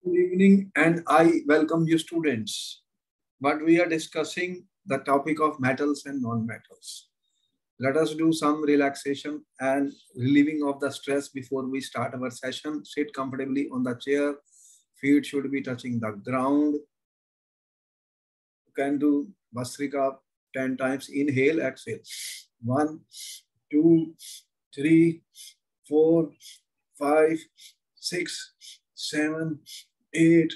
Good evening, and I welcome you, students. But we are discussing the topic of metals and non-metals. Let us do some relaxation and relieving of the stress before we start our session. Sit comfortably on the chair. Feet should be touching the ground. You can do Bhastrika 10 times. Inhale, exhale. 1, 2, 3, 4, 5, 6, 7, 8,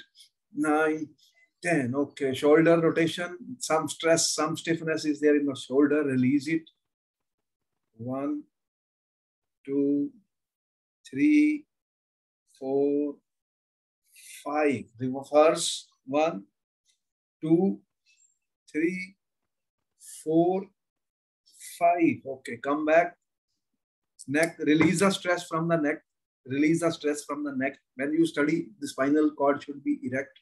9, 10. Okay, shoulder rotation. Some stress, some stiffness is there in the shoulder. Release it. 1, 2, 3, 4, 5. Reverse. 1, 2, 3, 4, 5. Okay, come back. Neck. Release the stress from the neck. Release the stress from the neck. When you study, the spinal cord should be erect.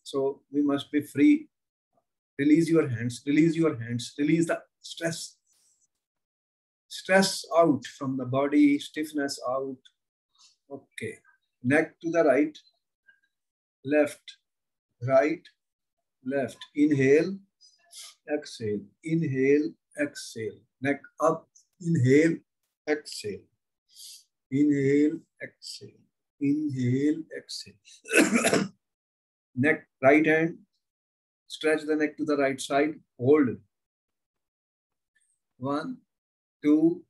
So we must be free. Release your hands. Release your hands. Release the stress. Stress out from the body. Stiffness out. Okay. Neck to the right. Left. Right. Left. Inhale. Exhale. Inhale. Exhale. Neck up. Inhale. Exhale. Inhale. Exhale. Inhale. Exhale. Neck, right hand. Stretch the neck to the right side. Hold. 1, 2,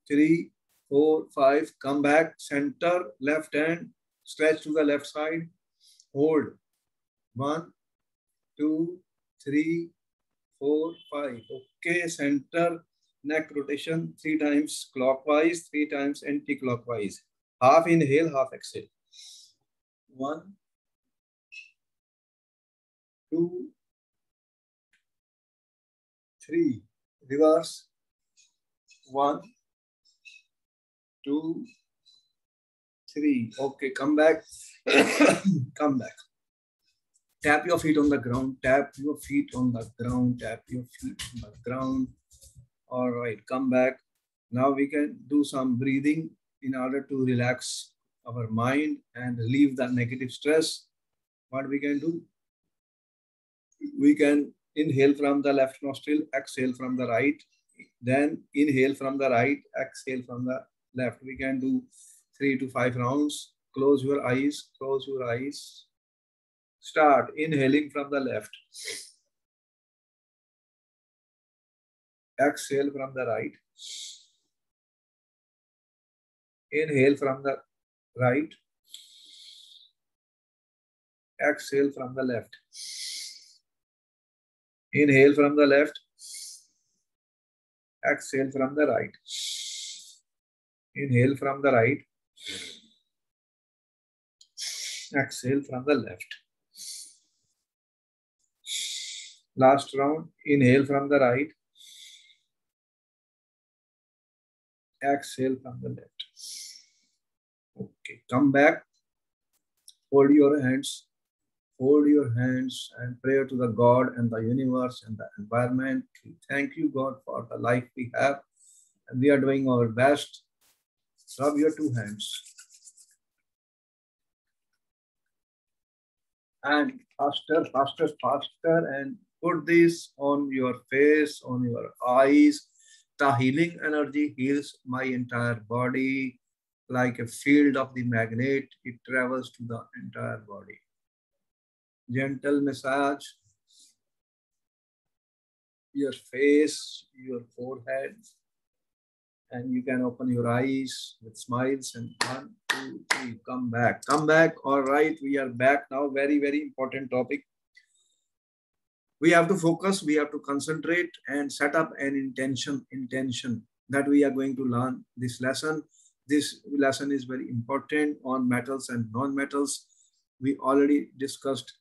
3, 4, 5. Come back. Center. Left hand. Stretch to the left side. Hold. 1, 2, 3, 4, 5. Okay. Center. Neck rotation 3 times clockwise, 3 times anti-clockwise. Half inhale, half exhale. 1, 2, 3. Reverse. 1, 2, 3. Okay, come back. Come back. Tap your feet on the ground. Tap your feet on the ground. Tap your feet on the ground. All right, come back. Now we can do some breathing in order to relax our mind and relieve the negative stress. What we can do? We can inhale from the left nostril, exhale from the right, then inhale from the right, exhale from the left. We can do 3 to 5 rounds. Close your eyes, close your eyes. Start inhaling from the left. Exhale from the right. Inhale from the right. Exhale from the left. Inhale from the left. Exhale from the right. Inhale from the right. Exhale from the left. Last round. Inhale from the right. Exhale from the left. Okay, come back. Hold your hands. Hold your hands and pray to the God and the universe and the environment. Thank you, God, for the life we have. And we are doing our best. Rub your 2 hands. And faster, faster, faster. And put this on your face, on your eyes. The healing energy heals my entire body like a field of the magnet. It travels to the entire body. Gentle massage. Your face, your forehead. And you can open your eyes with smiles and 1, 2, 3. Come back. Come back. All right. We are back now. Very, very important topic. We have to focus. We have to concentrate and set up an intention that we are going to learn this lesson. This lesson is very important on metals and non-metals. We already discussed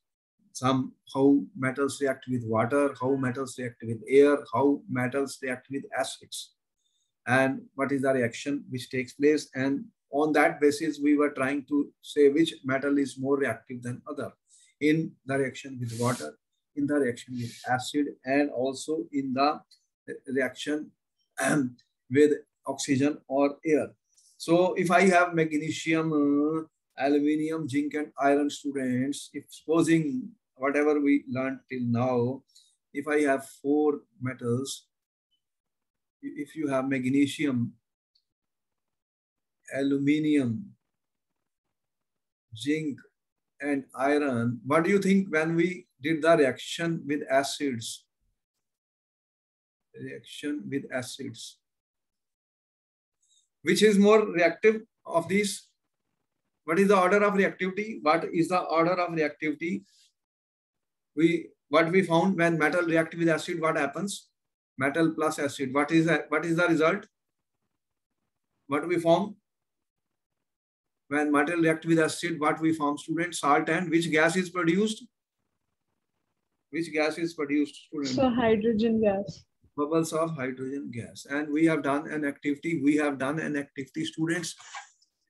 some how metals react with water, how metals react with air, how metals react with acids, and what is the reaction which takes place. And on that basis, we were trying to say which metal is more reactive than other in the reaction with water, in the reaction with acid, and also in the reaction with oxygen or air. So if I have magnesium Aluminium, zinc, and iron, students. If supposing whatever we learned till now, if I have four metals, if you have magnesium, aluminium, zinc, and iron, what do you think when we did the reaction with acids? Reaction with acids. Which is more reactive of these? What is the order of reactivity? What is the order of reactivity? What we found when metal react with acid, what happens? Metal plus acid. What is the result? What we form? When metal react with acid, what we form, students? Salt, and which gas is produced? Which gas is produced, students? So hydrogen gas. Bubbles of hydrogen gas. And we have done an activity, students,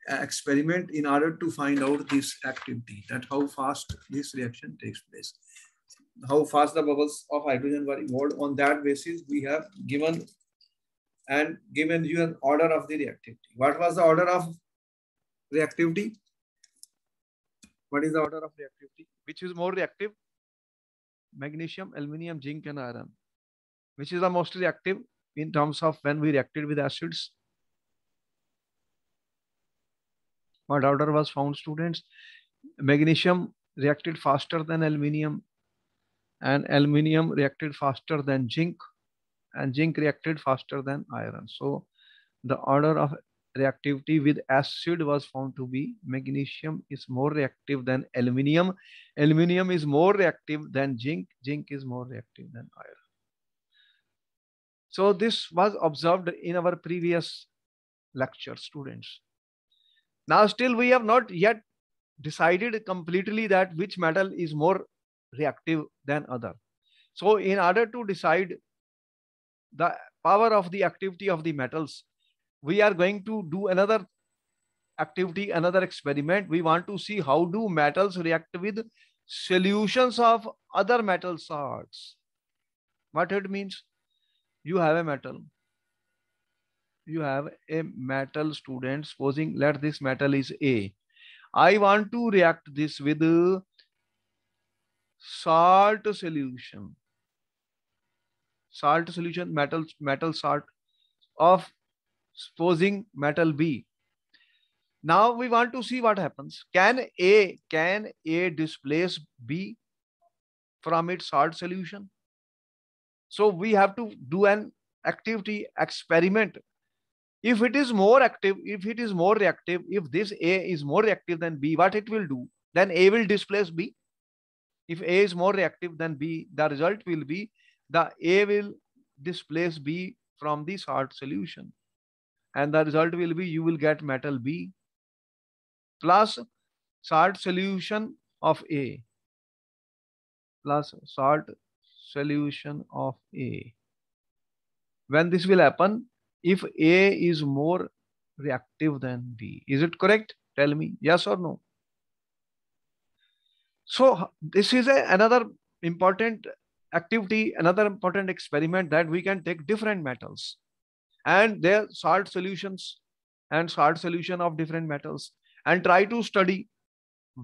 experiment in order to find out this activity, that how fast this reaction takes place, how fast the bubbles of hydrogen were evolved. On that basis, we have given you an order of the reactivity. What was the order of reactivity? What is the order of reactivity? Which is more reactive? Magnesium, aluminium, zinc, and iron. Which is the most reactive in terms of when we reacted with acids? What order was found, students? Magnesium reacted faster than aluminium, and aluminium reacted faster than zinc, and zinc reacted faster than iron. So the order of reactivity with acid was found to be magnesium is more reactive than aluminium, aluminium is more reactive than zinc, zinc is more reactive than iron. So this was observed in our previous lecture, students. Now still we have not yet decided completely that which metal is more reactive than other. So in order to decide the power of the activity of the metals, we are going to do another activity, another experiment. We want to see how do metals react with solutions of other metal salts. What it means? You have a metal. You have a metal, student. Supposing let this metal is A. I want to react this with salt solution. Salt solution, metal salt of supposing metal B. Now we want to see what happens. Can A displace B from its salt solution? So we have to do an activity experiment. If it is more active, if it is more reactive, if this A is more reactive than B, what it will do? Then A will displace B. If A is more reactive than B, the result will be the A will displace B from the salt solution. And the result will be you will get metal B plus salt solution of A plus salt solution of A. When this will happen, if A is more reactive than B. Is it correct? Tell me yes or no. So this is another important activity, another important experiment that we can take different metals and their salt solutions and salt solution of different metals and try to study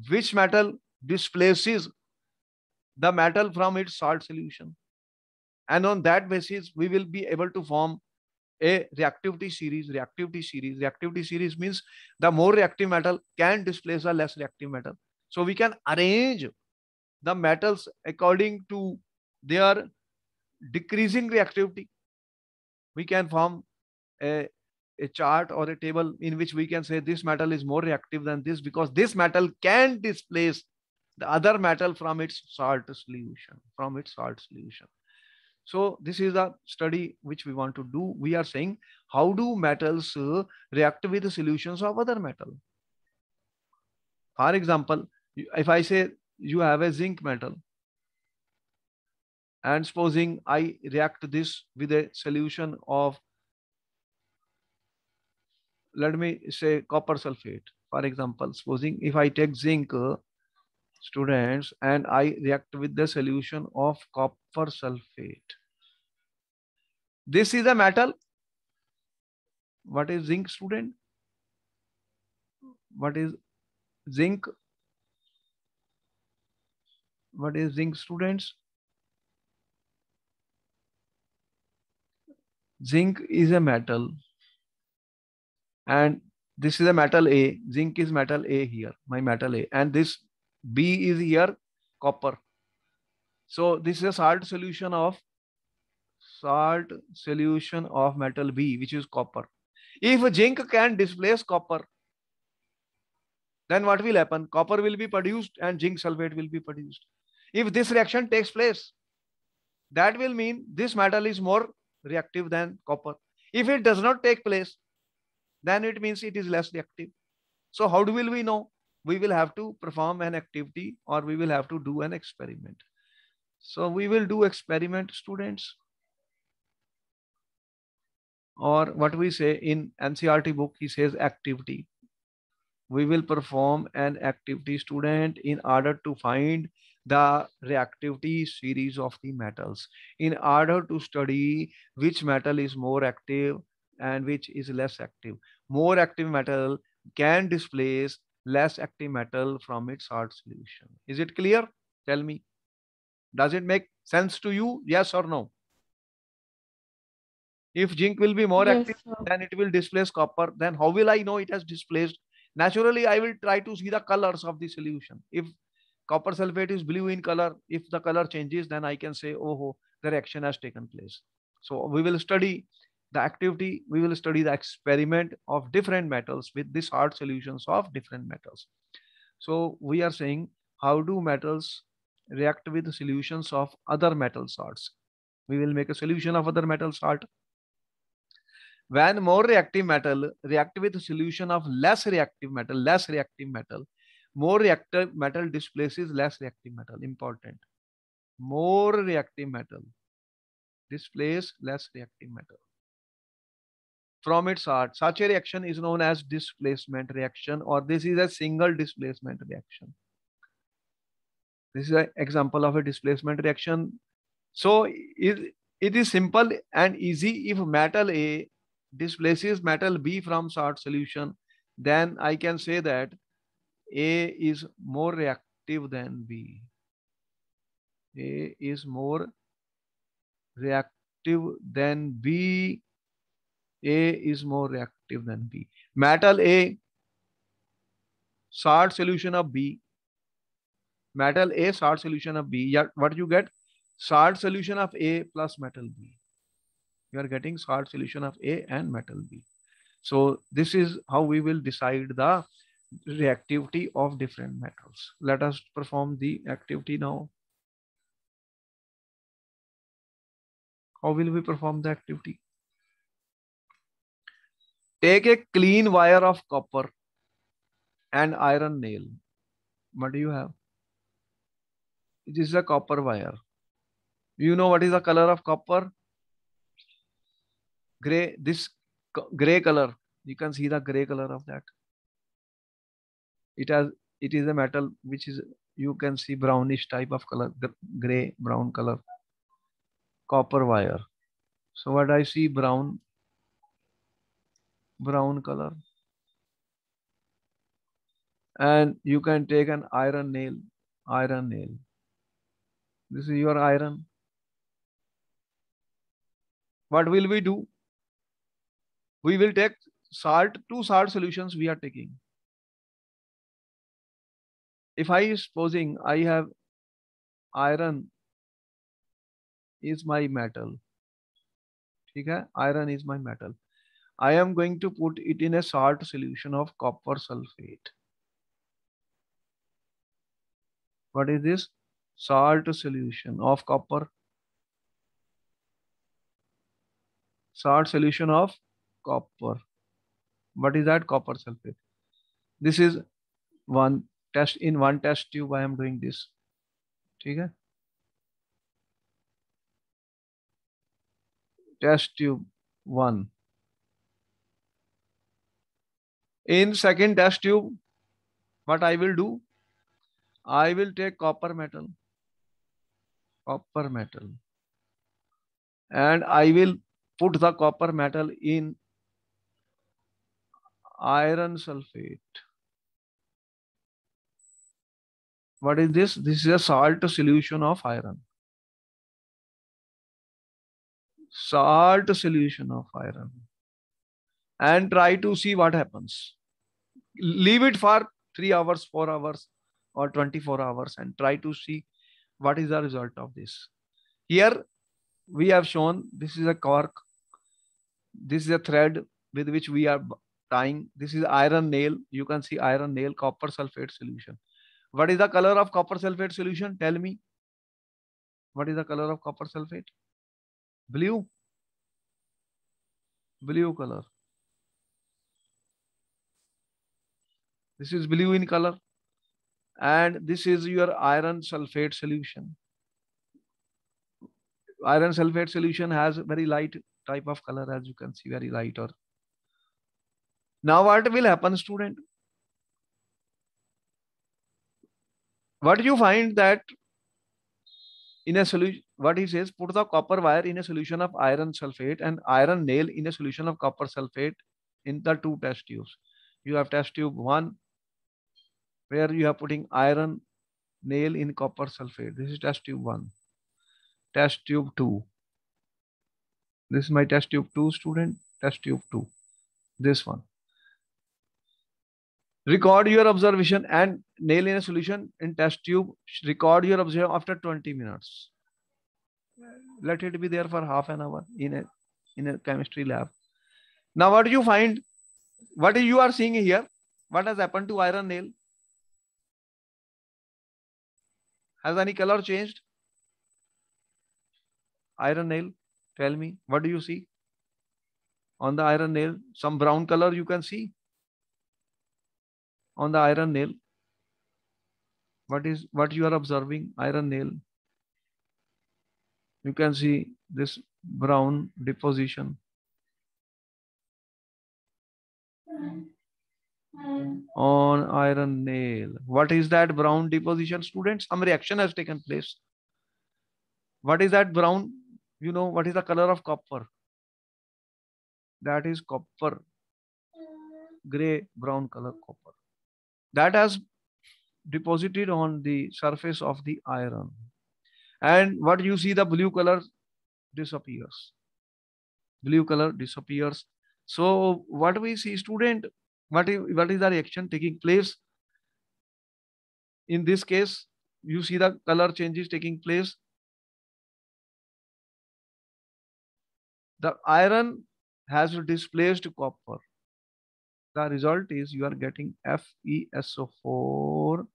which metal displaces the metal from its salt solution. And on that basis, we will be able to form a reactivity series. Reactivity series means the more reactive metal can displace a less reactive metal. So we can arrange the metals according to their decreasing reactivity. We can form a chart or a table in which we can say this metal is more reactive than this because this metal can displace the other metal from its salt solution, So this is the study which we want to do. We are saying how do metals react with the solutions of other metal. For example, if I say you have a zinc metal and supposing I react this with a solution of, let me say, copper sulfate. For example, supposing if I take zinc, students, and I react with the solution of copper sulfate. This is a metal. What is zinc, student? What is Zinc. What is zinc, students? Zinc is a metal, and this is a metal A. Zinc is metal A here, my metal A, and this B is here copper. So this is a salt solution of metal B, which is copper. If zinc can displace copper, then what will happen? Copper will be produced and zinc sulfate will be produced. If this reaction takes place, that will mean this metal is more reactive than copper. If it does not take place, then it means it is less reactive. So how will we know? We will have to perform an activity or we will have to do an experiment. So we will do experiment, students, or what we say in NCERT book, he says activity. We will perform an activity, student, in order to find the reactivity series of the metals, in order to study which metal is more active and which is less active. More active metal can displace less active metal from its salt solution. Is it clear? Tell me. Does it make sense to you? Yes or no? If zinc will be more Yes, active, sir. then it will displace copper. Then how will I know it has displaced? Naturally, I will try to see the colors of the solution. If copper sulfate is blue in color, if the color changes, then I can say, oh, the reaction has taken place. So we will study the activity, we will study the experiment of different metals with these hard solutions of different metals. So we are saying, how do metals react with solutions of other metal salts? We will make a solution of other metal salt. When more reactive metal react with solution of less reactive metal, more reactive metal displaces less reactive metal. Important. More reactive metal displace less reactive metal from its heart. Such a reaction is known as displacement reaction, or this is a single displacement reaction. This is an example of a displacement reaction. So it is simple and easy. If metal A displaces metal B from salt solution, then I can say that A is more reactive than B. A is more reactive than B. A is more reactive than B. Metal A, salt solution of B. Metal A, salt solution of B. Yeah, what you get? Salt solution of A plus metal B. You are getting salt solution of A and metal B. So this is how we will decide the reactivity of different metals. Let us perform the activity now. How will we perform the activity? Take a clean wire of copper and iron nail. What do you have? It is a copper wire. You know what is the color of copper? Gray. This gray color. You can see the gray color of that. It has. It is a metal which is, you can see, brownish type of color, gray brown color. Copper wire. So what I see, brown color. And you can take an iron nail. This is your iron. What will we do? We will take salt, two salt solutions we are taking. If I supposing I have iron is my metal. Okay? Iron is my metal. I am going to put it in a salt solution of copper sulfate. What is this? Salt solution of copper. Salt solution of copper. What is that? Copper sulfate. This is one test. In one test tube I am doing this. Okay? Test tube 1. In second test tube, what I will do? I will take copper metal, and I will put the copper metal in iron sulfate. What is this? This is a salt solution of iron. Salt solution of iron. And try to see what happens. Leave it for 3 hours, 4 hours, or 24 hours and try to see what is the result of this. Here we have shown this is a cork. This is a thread with which we are tying. This is iron nail. You can see iron nail, copper sulfate solution. What is the color of copper sulfate solution? Tell me. What is the color of copper sulfate? Blue. Blue color. This is blue in color. And this is your iron sulfate solution. Iron sulfate solution has very light type of color, as you can see, very light. Or now what will happen, student? What you find that in a solution, what he says, put the copper wire in a solution of iron sulfate and iron nail in a solution of copper sulfate in the 2 test tubes. You have test tube 1 where you are putting iron nail in copper sulfate. This is test tube 1. Test tube 2. This is my test tube 2, student. Test tube 2. This one. Record your observation and nail in a solution in test tube. Record your observation after 20 minutes. Let it be there for half an hour in a chemistry lab. Now what do you find? What you are seeing here? What has happened to iron nail? Has any color changed? Iron nail, tell me, what do you see? On the iron nail, some brown color you can see. On the iron nail, what you are observing? Iron nail. You can see this brown deposition on iron nail. What is that brown deposition, students? Some reaction has taken place. What is that brown? You know what is the color of copper? That is copper. Gray brown color copper. That has deposited on the surface of the iron. And what you see, the blue color disappears. Blue color disappears. So what we see, student, what is the reaction taking place? In this case, you see the color changes taking place. The iron has displaced copper. The result is you are getting FeSO4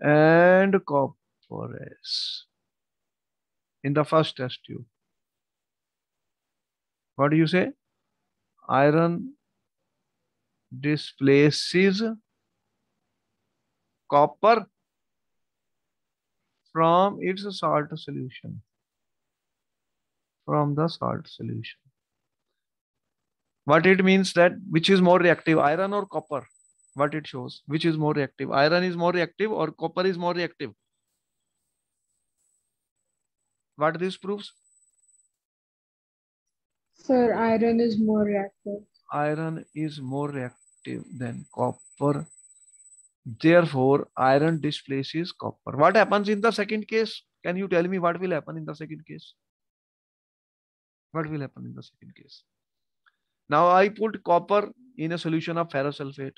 and copper S in the first test tube. What do you say? Iron displaces copper from its salt solution. From the salt solution. What it means that which is more reactive, iron or copper? What it shows, which is more reactive? Iron is more reactive or copper is more reactive? What this proves? Sir, iron is more reactive. Iron is more reactive than copper. Therefore, iron displaces copper. What happens in the second case? Can you tell me what will happen in the second case? What will happen in the second case? Now I put copper in a solution of ferrous sulfate.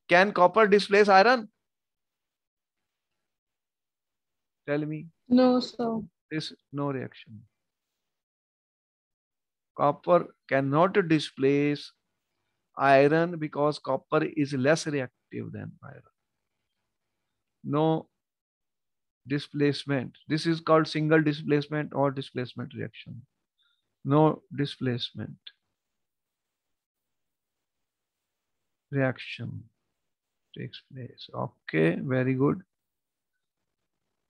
Can copper displace iron? Tell me. No, sir. There's no reaction. Copper cannot displace iron because copper is less reactive than iron. No displacement. This is called single displacement or displacement reaction. No displacement reaction takes place. Okay, very good.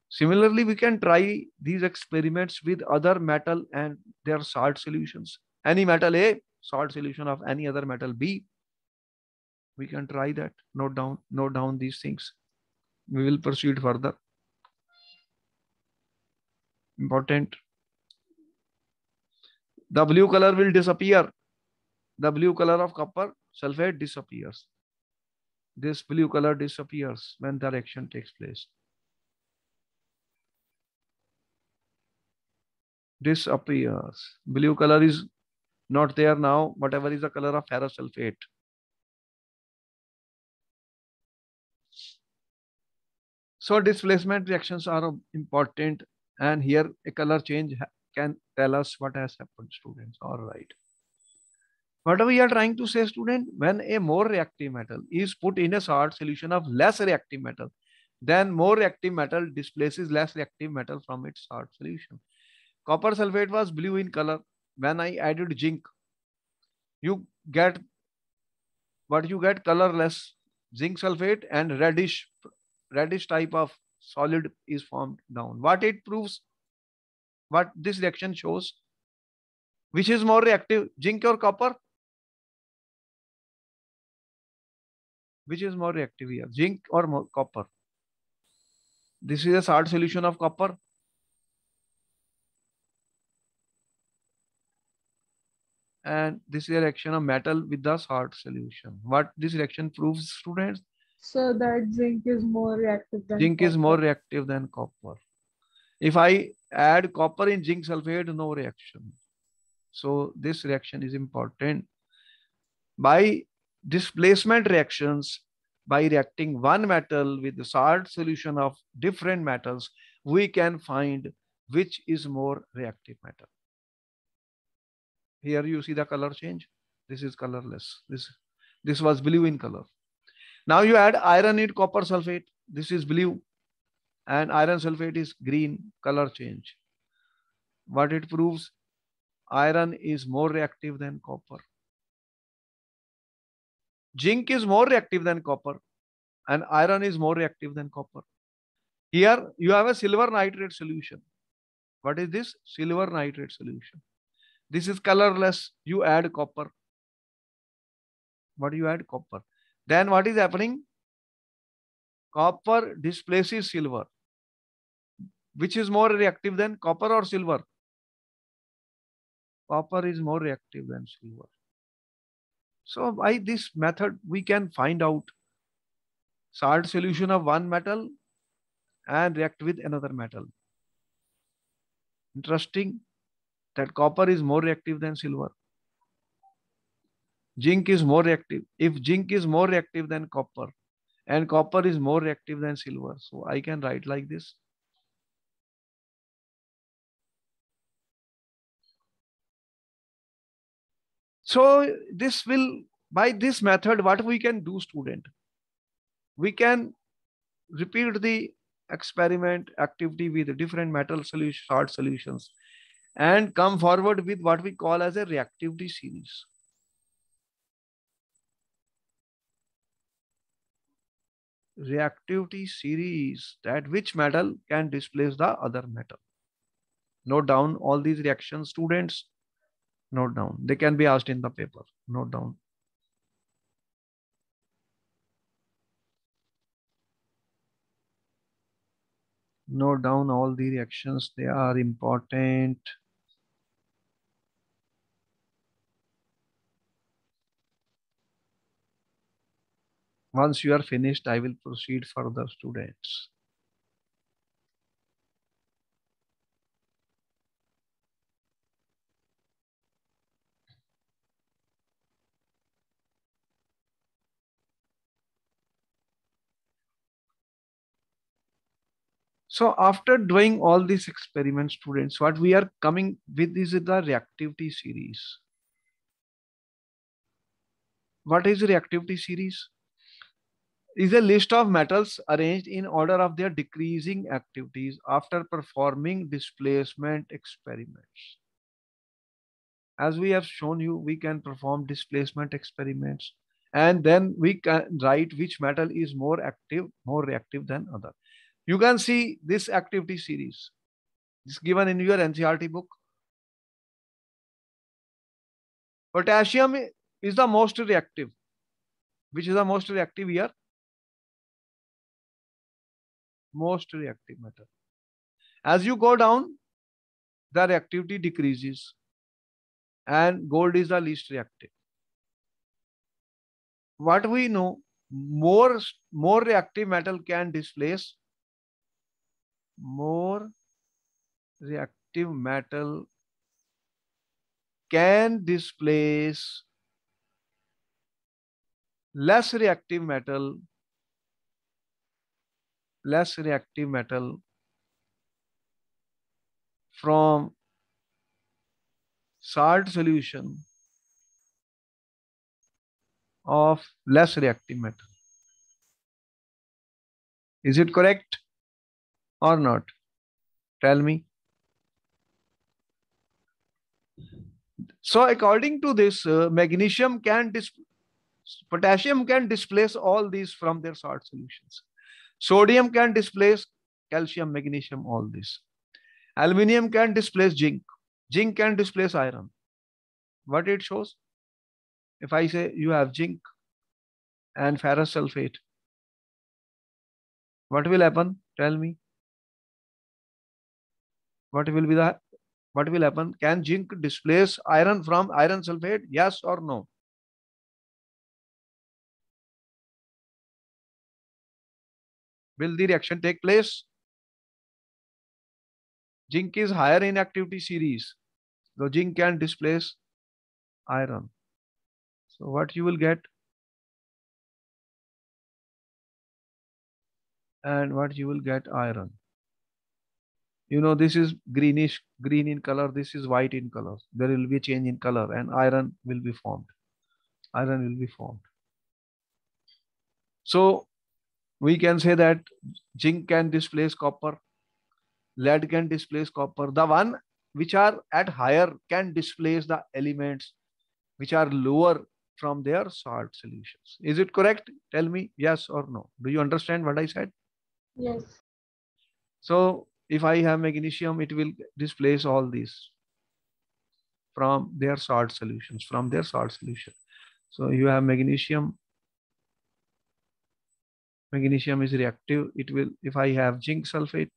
Similarly, we can try these experiments with other metal and their salt solutions. Any metal A, salt solution of any other metal B. We can try that. Note down these things. We will proceed further. Important. The blue color will disappear. The blue color of copper sulfate disappears. This blue color disappears when the reaction takes place. Disappears. Blue color is not there now, whatever is the color of ferrous sulfate. So displacement reactions are important, and here a color change can tell us what has happened, students. All right. What we are trying to say, student, when a more reactive metal is put in a salt solution of less reactive metal, then more reactive metal displaces less reactive metal from its salt solution. Copper sulfate was blue in color. When I added zinc, you get what you get colorless zinc sulfate and reddish type of solid is formed down. What it proves, what this reaction shows, which is more reactive, zinc or copper? Which is more reactive here, zinc or copper? This is a salt solution of copper. And this is a reaction of metal with the salt solution. What this reaction proves, students? So that zinc is more reactive than Zinc copper. is more reactive than copper. If I add copper in zinc sulfate, no reaction. So this reaction is important. By displacement reactions, by reacting one metal with the salt solution of different metals, we can find which is more reactive metal. Here you see the color change. This is colorless. This was blue in color. Now you add iron in copper sulfate. This is blue. And iron sulfate is green. Color change. What it proves? Iron is more reactive than copper. Zinc is more reactive than copper. And iron is more reactive than copper. Here you have a silver nitrate solution. What is this? Silver nitrate solution. This is colorless. You add copper. What do you add? Copper. Then what is happening? Copper displaces silver. Which is more reactive than copper or silver? Copper is more reactive than silver. So by this method, we can find out salt solution of one metal and react with another metal. Interesting that copper is more reactive than silver. Zinc is more reactive. If zinc is more reactive than copper and copper is more reactive than silver, so I can write like this. So this will, by this method, what we can do, student? We can repeat the experiment activity with different metal solution, salt solutions, and come forward with what we call as a reactivity series. Reactivity series, that which metal can displace the other metal. Note down all these reactions, students. Note down. They can be asked in the paper. Note down. Note down all the reactions. They are important. Once you are finished, I will proceed further, students. So after doing all these experiments, students, what we are coming with is the reactivity series. What is reactivity series? Is a list of metals arranged in order of their decreasing activities after performing displacement experiments. As we have shown you, we can perform displacement experiments and then we can write which metal is more active, more reactive than other. You can see this activity series. It's given in your NCERT book. Potassium is the most reactive. Which is the most reactive here? Most reactive metal. As you go down, the reactivity decreases and gold is the least reactive. What we know, more reactive metal can displace, more reactive metal can displace less reactive metal from salt solution of less reactive metal. Is it correct or not? Tell me. So according to this, potassium can displace all these from their salt solutions. Sodium can displace calcium, magnesium, all this. Aluminium can displace zinc. Zinc can displace iron. What it shows? If I say you have zinc and ferrous sulfate, what will happen? Tell me. What will happen? Can zinc displace iron from iron sulfate? Yes or no? Will the reaction take place? Zinc is higher in activity series. So zinc can displace iron. So what you will get? And what you will get? Iron. You know, this is greenish, green in color. This is white in color. There will be a change in color and iron will be formed. Iron will be formed. So we can say that zinc can displace copper. Lead can displace copper. The one which are at higher can displace the elements which are lower from their salt solutions. Is it correct? Tell me yes or no. Do you understand what I said? Yes. So if I have magnesium, it will displace all these from their salt solutions, So you have magnesium. Magnesium is reactive. It will, if I have zinc sulfate,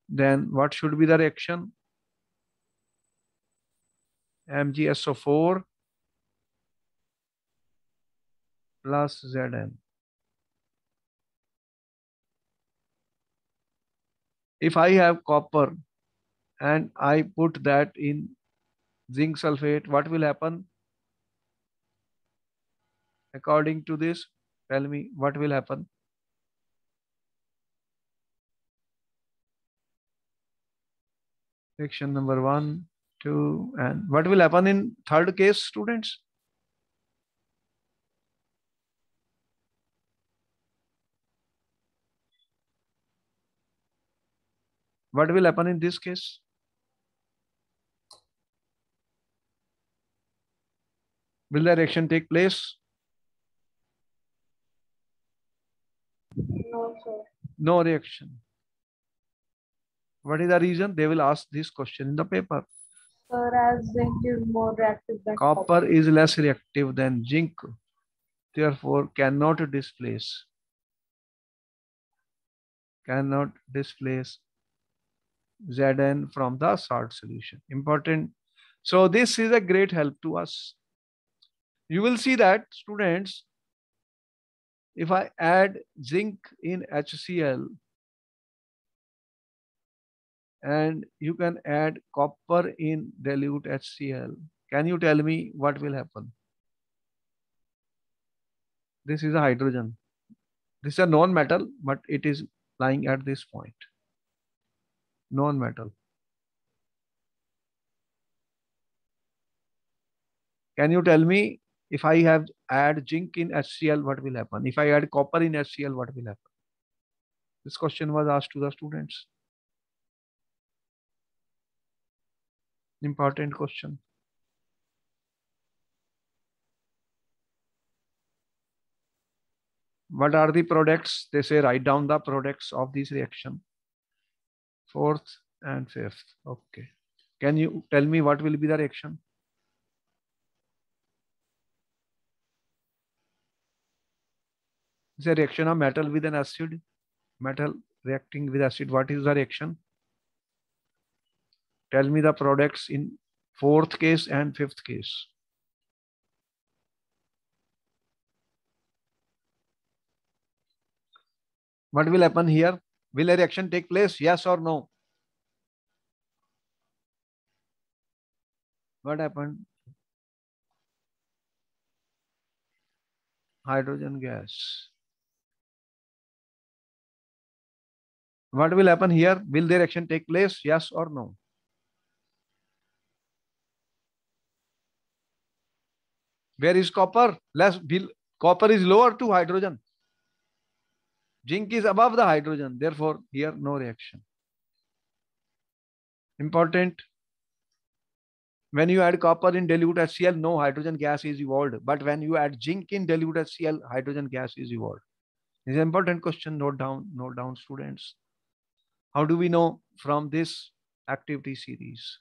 then what should be the reaction? MgSO4 plus Zn. If I have copper and I put that in zinc sulfate, what will happen? According to this, tell me what will happen? Reaction number 1, 2, and what will happen in third case, students? What will happen in this case? Will the reaction take place? No, sir. No reaction. What is the reason? They will ask this question in the paper. Sir, as zinc is more reactive than Copper is less reactive than zinc, therefore cannot displace Zn from the salt solution. Important. So this is a great help to us. You will see that, students, if I add zinc in HCl and you can add copper in dilute HCl, can you tell me what will happen? This is a hydrogen. This is a non-metal, but it is lying at this point. Non-metal. Can you tell me, if I have add zinc in HCl, what will happen? If I add copper in HCl, what will happen? This question was asked to the students. Important question. What are the products? They say write down the products of this reaction. 4th and 5th. Okay. Can you tell me what will be the reaction? It's a reaction of metal with an acid. Metal reacting with acid. What is the reaction? Tell me the products in 4th case and 5th case. What will happen here? Will a reaction take place? Yes or no? What happened? Hydrogen gas. What will happen here? Will the reaction take place? Yes or no? Where is copper? Copper is lower to hydrogen. Zinc is above the hydrogen. Therefore, here no reaction. Important. When you add copper in dilute HCl, no hydrogen gas is evolved. But when you add zinc in dilute HCl, hydrogen gas is evolved. This is an important question. Note down, students. How do we know from this activity series?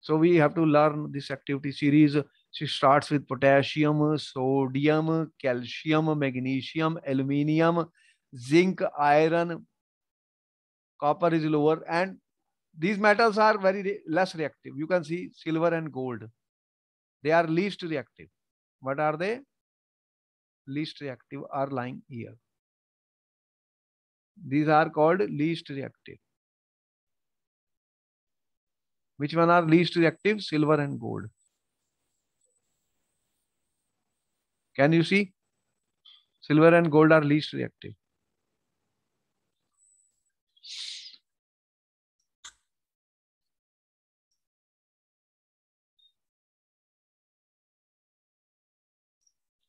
So we have to learn this activity series. She starts with potassium, sodium, calcium, magnesium, aluminium, zinc, iron, copper is lower, and these metals are very less reactive. You can see silver and gold. They are least reactive. What are they? Least reactive are lying here. These are called least reactive. Which one are least reactive? Silver and gold. Can you see? Silver and gold are least reactive.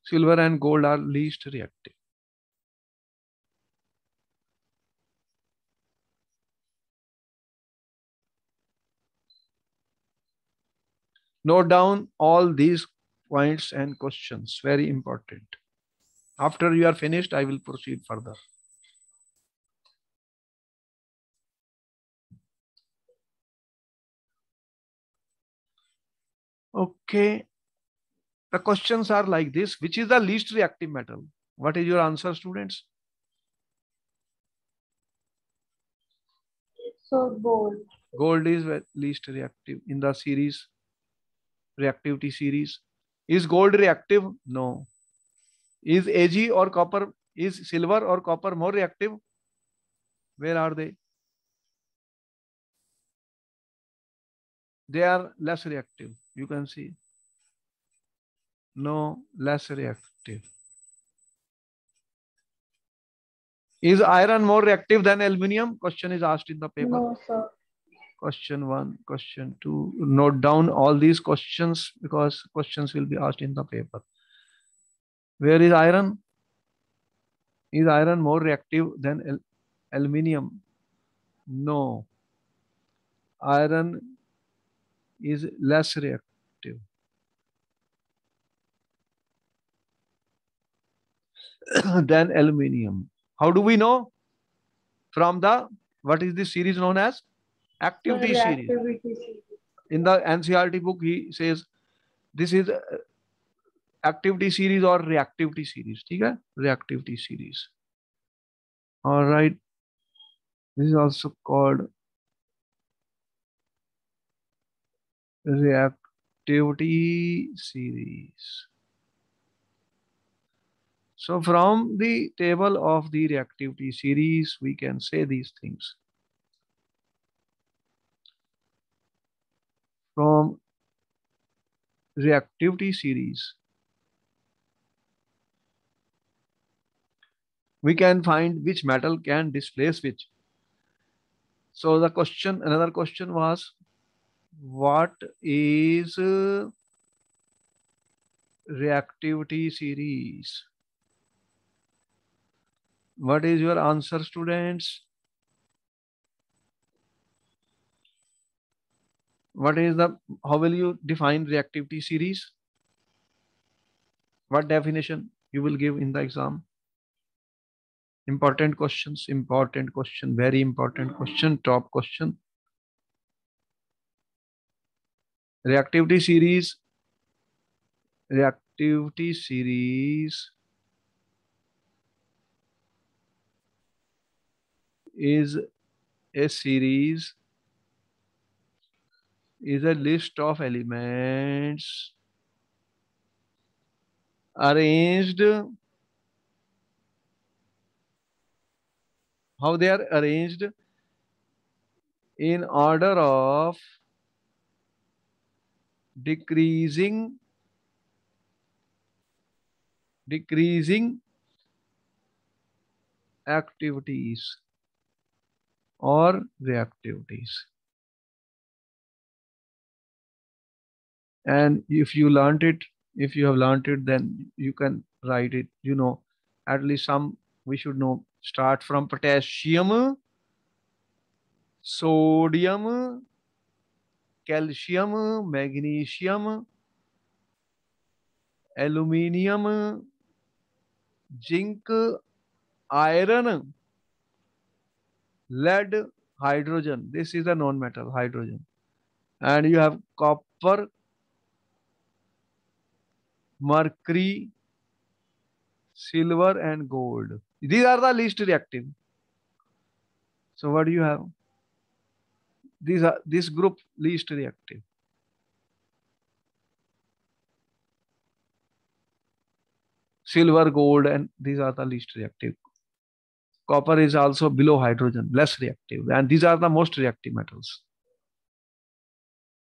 Silver and gold are least reactive. Note down all these points and questions. Very important. After you are finished, I will proceed further. Okay. The questions are like this. Which is the least reactive metal? What is your answer, students? So gold. Gold is least reactive in the series, reactivity series. Is gold reactive? No. Is Ag or copper, is silver or copper more reactive? Where are they? They are less reactive. You can see. No, less reactive. Is iron more reactive than aluminium? Question is asked in the paper. No, sir. Question 1, question 2. Note down all these questions because questions will be asked in the paper. Where is iron? Is iron more reactive than aluminium? No. Iron is less reactive. Than aluminium. How do we know? From the, what is this series known as? Activity series. In the NCERT book, he says this is activity series or reactivity series. Okay? Reactivity series. All right. This is also called reactivity series. So from the table of the reactivity series, we can say these things. From reactivity series, we can find which metal can displace which. So the question, another question was, what is reactivity series? What is your answer, students? What is the, how will you define reactivity series? What definition you will give in the exam? Important questions, very important question, top question. Reactivity series is a series, is a list of elements arranged how they are arranged in order of decreasing activities or reactivities. And if you learned it, if you have learned it, then you can write it, at least some we should know. Start from potassium, sodium, calcium, magnesium, aluminium, zinc, iron, lead, hydrogen. This is the non-metal, hydrogen. And you have copper, mercury, silver, and gold. These are the least reactive. So what do you have? These are this group least reactive. Silver, gold, and these are the least reactive. Copper is also below hydrogen, less reactive, and these are the most reactive metals.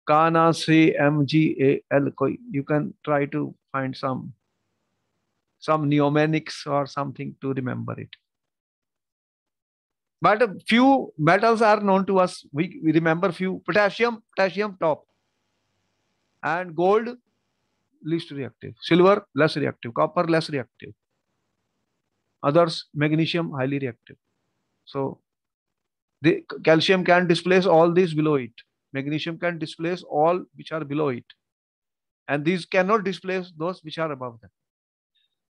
Kana say MgAl. You can try to find some mnemonics or something to remember it. But a few metals are known to us. We remember few. Potassium top, and gold least reactive. Silver less reactive. Copper less reactive. Others, magnesium highly reactive. So the calcium can displace all these below it. Magnesium can displace all which are below it. And these cannot displace those which are above them.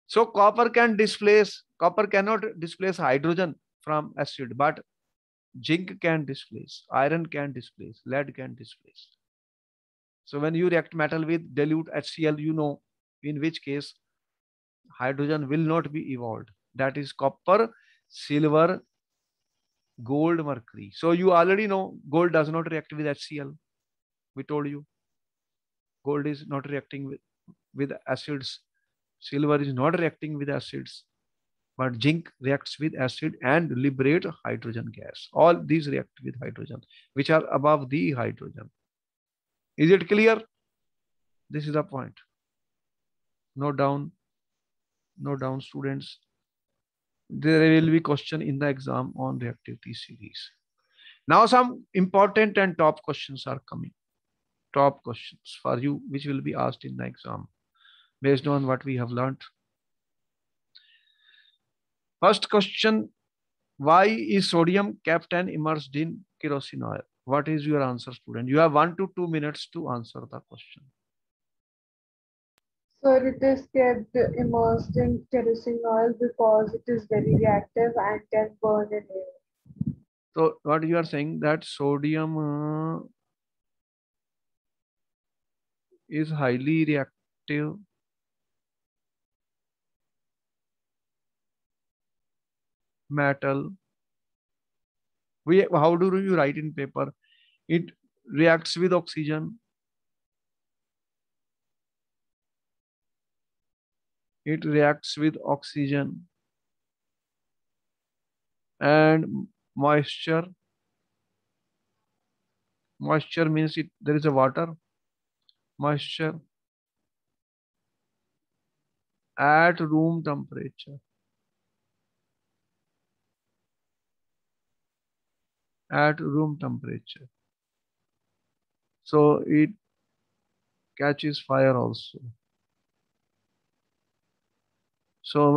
So copper cannot displace hydrogen from acid, but zinc can displace, iron can displace, lead can displace. So when you react metal with dilute HCl, you know in which case hydrogen will not be evolved. That is copper, silver, gold, mercury. So you already know gold does not react with HCl. We told you. Gold is not reacting with acids. Silver is not reacting with acids. But zinc reacts with acid and liberate hydrogen gas. All these react with hydrogen, which are above the hydrogen. Is it clear? This is the point. Note down, students. There will be question in the exam on reactivity series. Now some important and top questions are coming. Top questions for you, which will be asked in the exam based on what we have learned. First question, why is sodium kept and immersed in kerosene oil? What is your answer, student? You have 1 to 2 minutes to answer the question. Sir, it is kept immersed in kerosene oil because it is very reactive and can burn in air. So what you are saying that sodium is highly reactive metal. How do you write in paper? It reacts with oxygen. It reacts with oxygen and moisture. Moisture means there is a water. Moisture at room temperature. At room temperature. So it catches fire also. So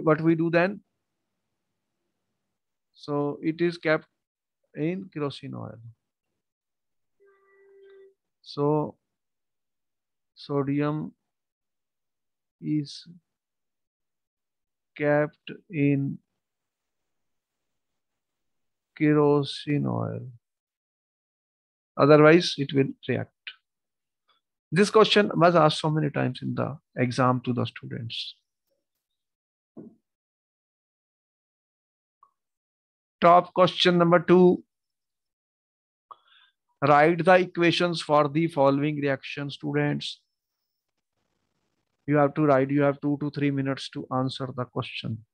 what we do then? So it is kept in kerosene oil. So sodium is kept in kerosene oil. Otherwise, it will react. This question was asked so many times in the exam to the students. Top question number 2. Write the equations for the following reaction, students. You have to write, you have 2 to 3 minutes to answer the question.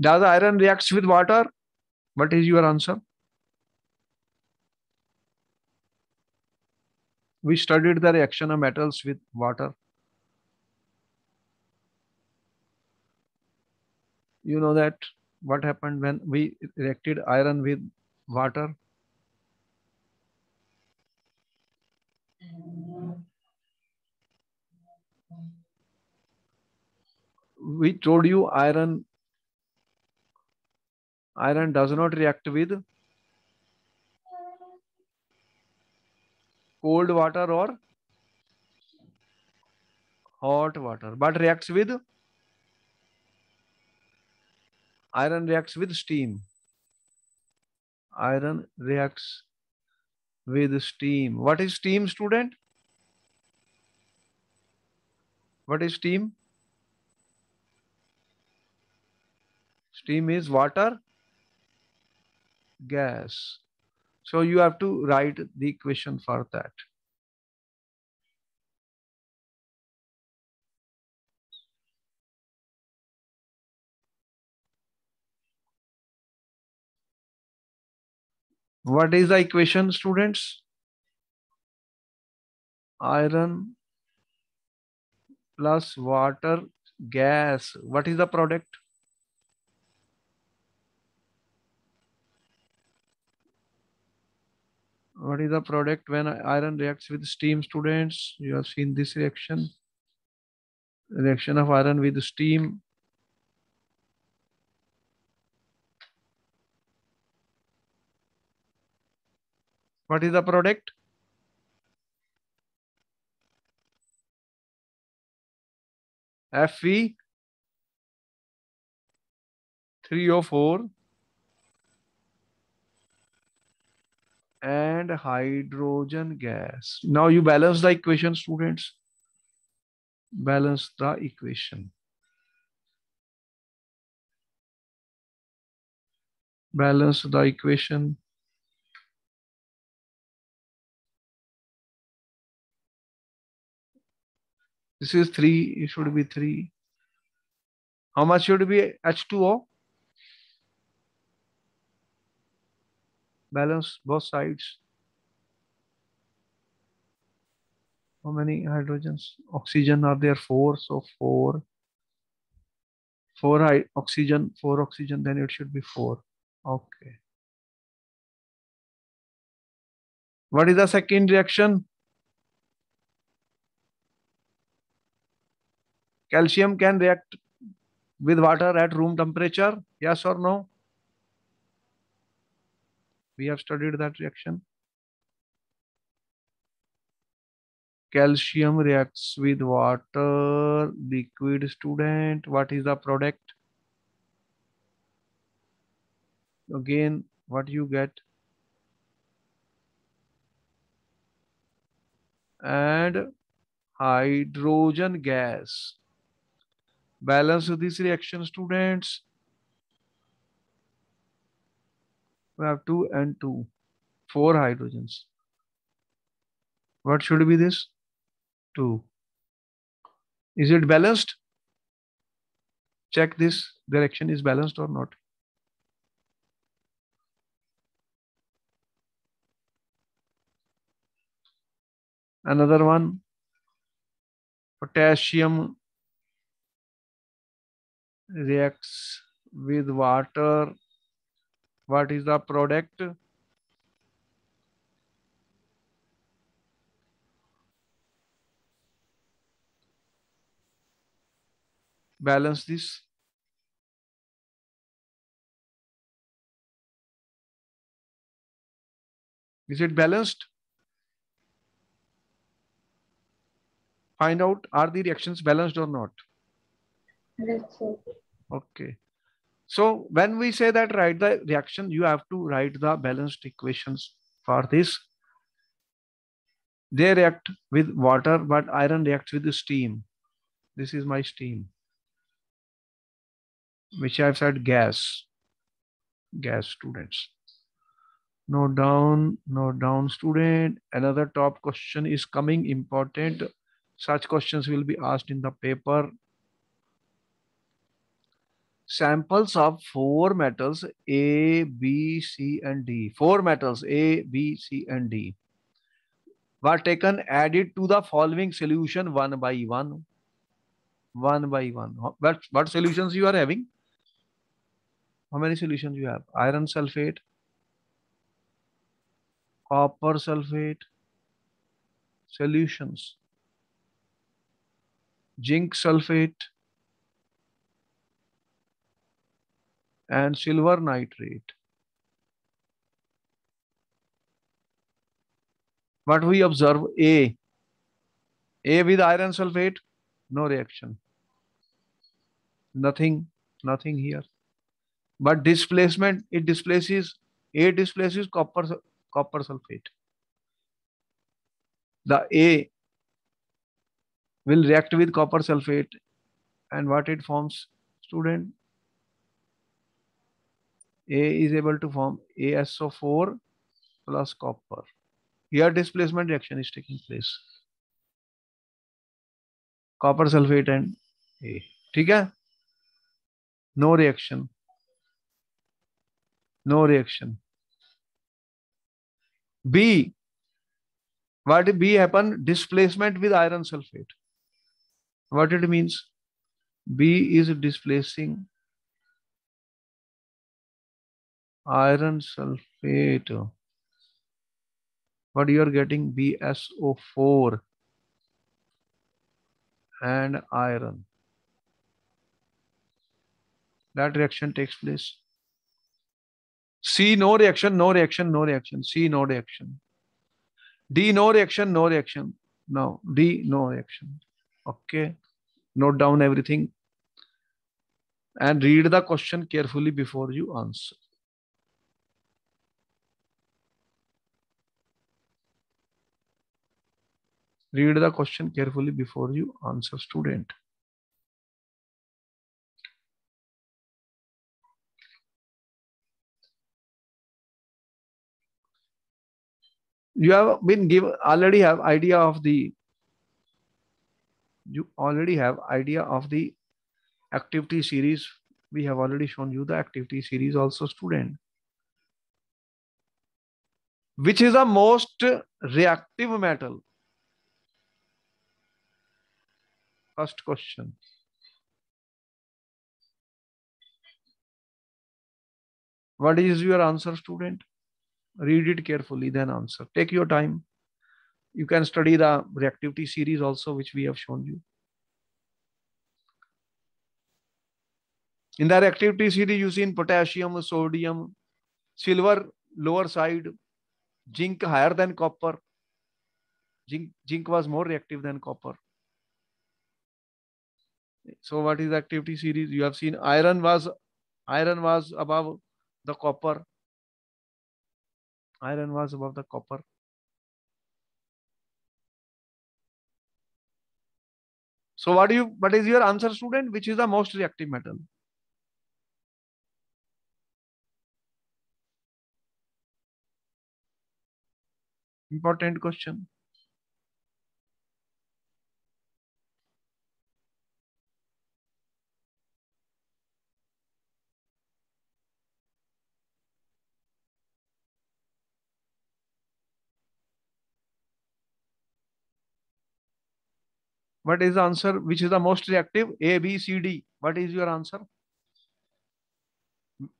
Does iron reacts with water? What is your answer? We studied the reaction of metals with water. You know that what happened when we reacted iron with water? We told you iron does not react with cold water or hot water, but reacts with iron reacts with steam. Iron reacts with steam. What is steam, student? What is steam? Steam is water, gas. So you have to write the equation for that. What is the equation, students? Iron plus water, gas. What is the product? What is the product when iron reacts with steam, students? You have seen this reaction. Reaction of iron with steam. What is the product? Fe 3O4 and hydrogen gas. Now you balance the equation, students. Balance the equation. Balance the equation. This is 3. It should be 3. How much should be H2O? Balance both sides. How many hydrogens? Oxygen are there? 4. So 4. 4 oxygen, then it should be 4. Okay. What is the second reaction? Calcium can react with water at room temperature? Yes or no? We have studied that reaction. Calcium reacts with water, liquid, student. What is the product? Again, what you get? And hydrogen gas. Balance this reaction, students. We have 2 and 2. 4 hydrogens. What should be this? 2. Is it balanced? Check this direction is balanced or not. Another one. Potassium reacts with water. What is the product? Balance this. Is it balanced? Find out, are the reactions balanced or not? Yes, sir. Okay. So when we say that write the reaction, you have to write the balanced equations for this. They react with water, but iron reacts with steam. This is my steam, which I've said gas. Gas, students. Note down, student. Another top question is coming, important. Such questions will be asked in the paper. Samples of four metals A, B, C, and D. Four metals A, B, C, and D were taken, added to the following solution one by one. One by one. What solutions you are having? How many solutions you have? Iron sulfate, copper sulfate, solutions, zinc sulfate, and silver nitrate. What we observe? A with iron sulfate, no reaction. Nothing here. But displacement, it displaces, A displaces copper sulfate. The A will react with copper sulfate, and what it forms, student? A is able to form ASO4 plus copper. Here displacement reaction is taking place. Copper sulfate and A. ठीक है? No reaction. No reaction. B. What did B happen? Displacement with iron sulfate. What it means? B is displacing iron sulfate. What you are getting? BSO4 and iron. That reaction takes place. C, no reaction, no reaction, no reaction. C, no reaction. D, no reaction, no reaction. No, D, no reaction. Okay. Note down everything and read the question carefully before you answer. Read the question carefully before you answer, student. You have been given, already have idea of the, you already have idea of the activity series. We have already shown you the activity series also, student. Which is the most reactive metal? First question. What is your answer, student? Read it carefully, then answer. Take your time. You can study the reactivity series also, which we have shown you. In the reactivity series, you see in potassium, sodium, silver lower side, zinc higher than copper. Zinc was more reactive than copper. So what is the activity series? You have seen iron was above the copper. Iron was above the copper. So what is your answer, student? Which is the most reactive metal? Important question. What is the answer? Which is the most reactive? A, B, C, D. What is your answer?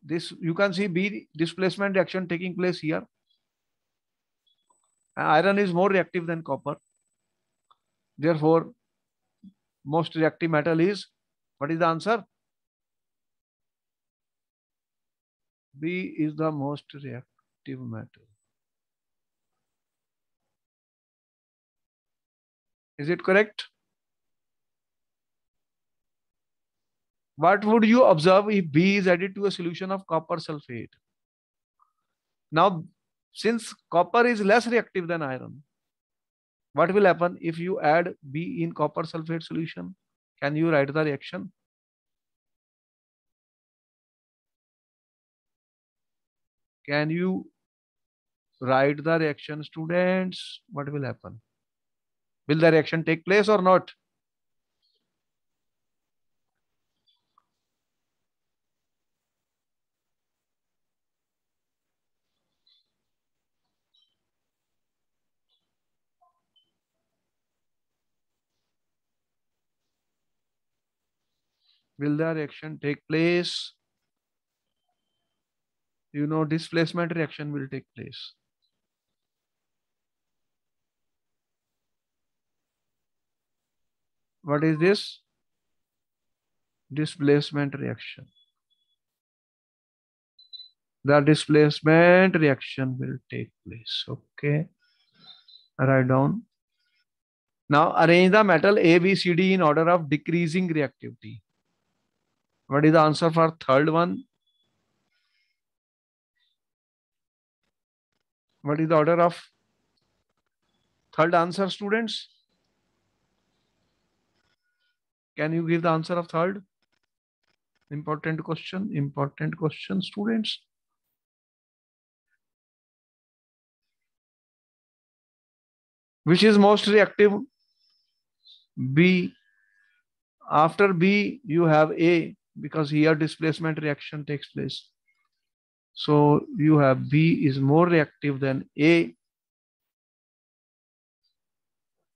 This you can see B displacement reaction taking place here. Iron is more reactive than copper. Therefore, most reactive metal is, what is the answer? B is the most reactive metal. Is it correct? What would you observe if B is added to a solution of copper sulfate? Now, since copper is less reactive than iron, what will happen if you add B in copper sulfate solution? Can you write the reaction? Can you write the reaction, students? What will happen? Will the reaction take place or not? Will the reaction take place? You know, displacement reaction will take place. What is this? Displacement reaction. The displacement reaction will take place. Okay. Write down. Now arrange the metal A, B, C, D in order of decreasing reactivity. What is the answer for third one? What is the order of third answer, students? Can you give the answer of third? Important question, students. Which is most reactive? B. After B, you have A, because here displacement reaction takes place. So you have B is more reactive than A.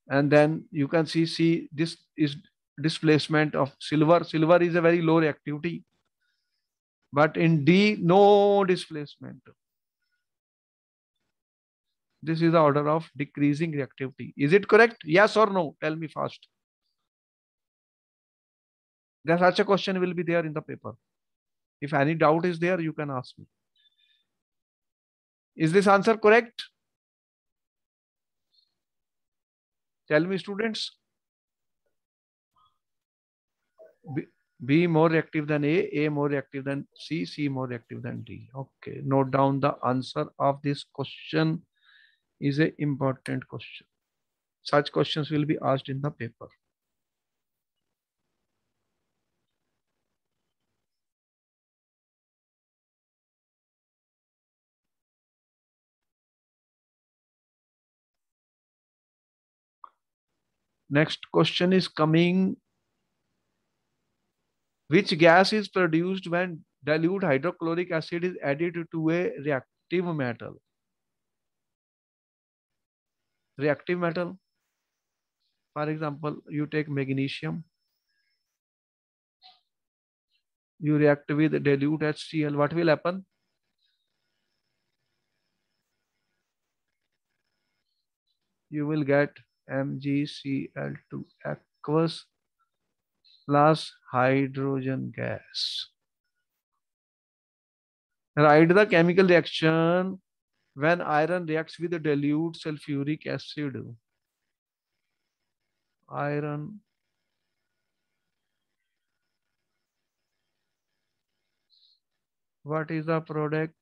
And then you can see this is displacement of silver. Silver is a very low reactivity. But in D, no displacement. This is the order of decreasing reactivity. Is it correct? Yes or no? Tell me fast. There's such a question will be there in the paper. If any doubt is there, you can ask me. Is this answer correct? Tell me, students. B more reactive than A more reactive than C more reactive than D. Okay, note down the answer of this question is an important question. Such questions will be asked in the paper. Next question is coming. Which gas is produced when dilute hydrochloric acid is added to a reactive metal? Reactive metal. For example, you take magnesium. You react with dilute HCl. What will happen? You will get MgCl2 aqueous plus hydrogen gas. Write the chemical reaction when iron reacts with the dilute sulfuric acid. Iron what is the product?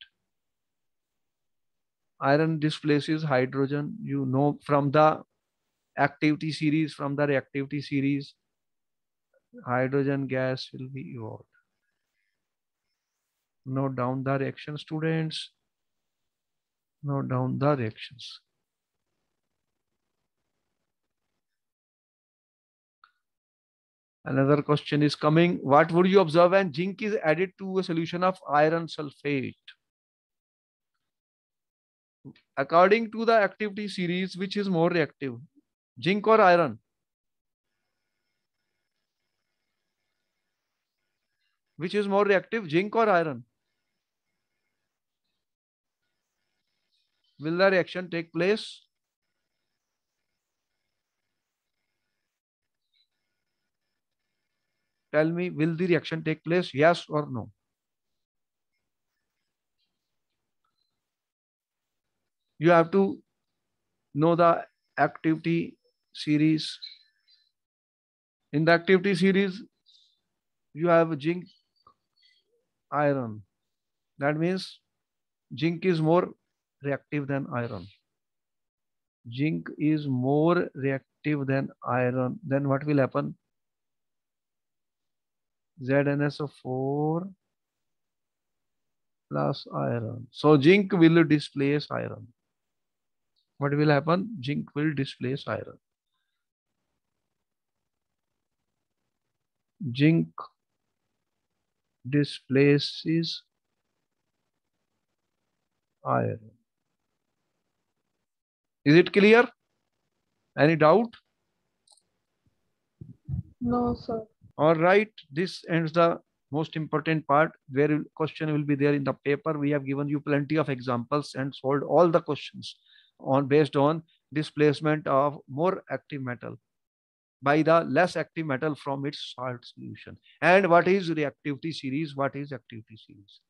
Iron displaces hydrogen. You know from the activity series, from the reactivity series, hydrogen gas will be evolved. Note down the reaction, students. Note down the reactions. Another question is coming. What would you observe when zinc is added to a solution of iron sulfate? According to the activity series, which is more reactive? Zinc or iron? Which is more reactive, zinc or iron? Will the reaction take place? Tell me, will the reaction take place? Yes or no? You have to know the activity series. In the activity series, you have zinc, iron. That means zinc is more reactive than iron. Zinc is more reactive than iron. Then what will happen? ZnSO4 plus iron. So zinc will displace iron. What will happen? Zinc will displace iron. Zinc displaces iron. Is it clear? Any doubt? No, sir. All right, this ends the most important part where question will be there in the paper. We have given you plenty of examples and solved all the questions on based on displacement of more active metal by the less active metal from its salt solution. And what is reactivity series? What is activity series?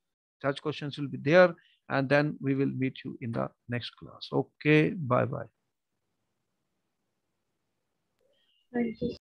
Such questions will be there, and then we will meet you in the next class. Okay, bye bye. Thank you.